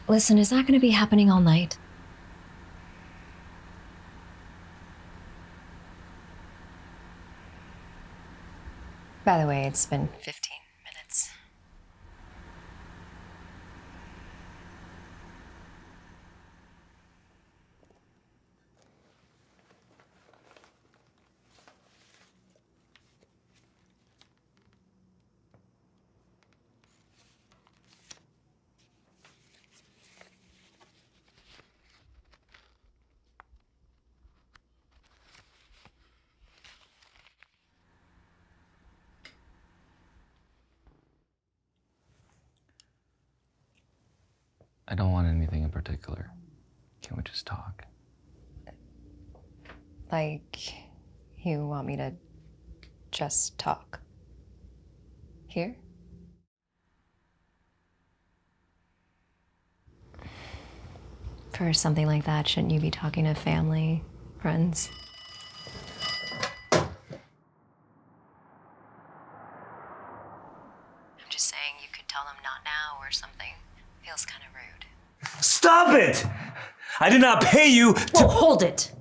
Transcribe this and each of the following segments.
Listen, is that going to be happening all night? By the way, it's been 15 minutes. I don't want anything in particular. Can we just talk? Like, you want me to just talk? Here? For something like that, shouldn't you be talking to family, friends? I'm just saying you could tell them not now or something. Feels kind of rude. Stop it! I did not pay you to— Whoa, hold it!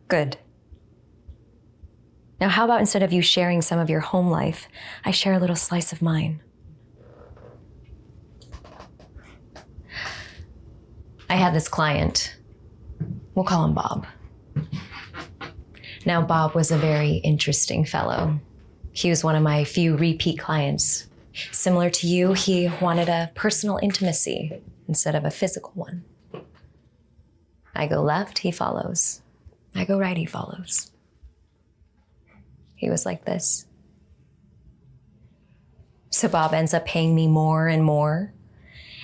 Good. Now how about instead of you sharing some of your home life, I share a little slice of mine? I had this client. We'll call him Bob. Now, Bob was a very interesting fellow. He was one of my few repeat clients. Similar to you, he wanted a personal intimacy instead of a physical one. I go left, he follows. I go right, he follows. He was like this. So Bob ends up paying me more and more,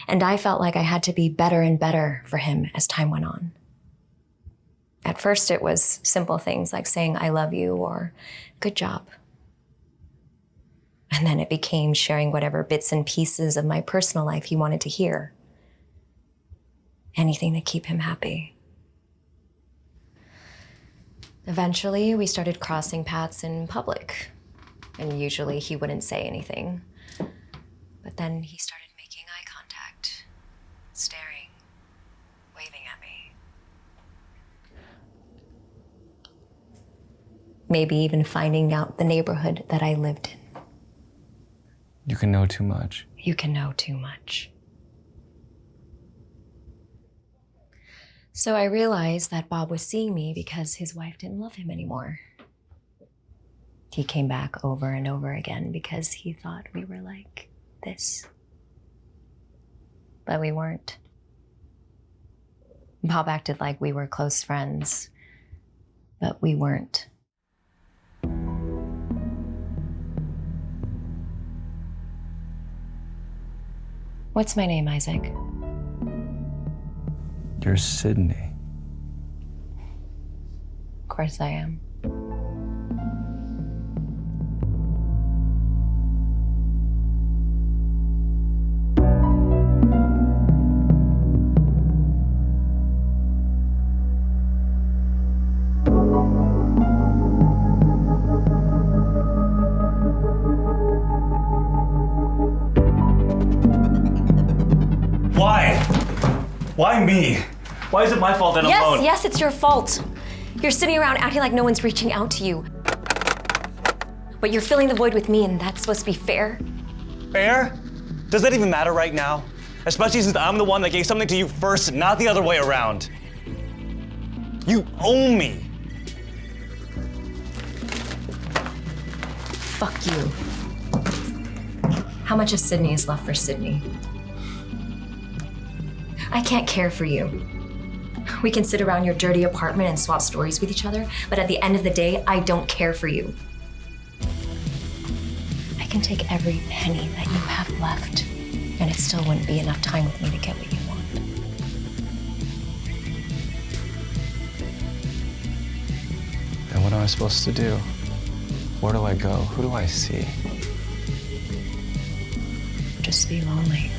and I felt like I had to be better and better for him as time went on. At first, it was simple things like saying, I love you, or good job. And then it became sharing whatever bits and pieces of my personal life he wanted to hear. Anything to keep him happy. Eventually, we started crossing paths in public. And usually he wouldn't say anything. But then he started making eye contact, staring, waving at me. Maybe even finding out the neighborhood that I lived in. You can know too much. You can know too much. So I realized that Bob was seeing me because his wife didn't love him anymore. He came back over and over again because he thought we were like this. But we weren't. Bob acted like we were close friends, but we weren't. What's my name, Isaac? You're Sydney. Of course I am. Why? Why me? Why is it my fault that I'm alone? Yes, it's your fault. You're sitting around acting like no one's reaching out to you. But you're filling the void with me, and that's supposed to be fair? Fair? Does that even matter right now? Especially since I'm the one that gave something to you first, not the other way around. You owe me. Fuck you. How much of Sydney is left for Sydney? I can't care for you. We can sit around your dirty apartment and swap stories with each other, but at the end of the day, I don't care for you. I can take every penny that you have left, and it still wouldn't be enough time with me to get what you want. Then what am I supposed to do? Where do I go? Who do I see? Just be lonely.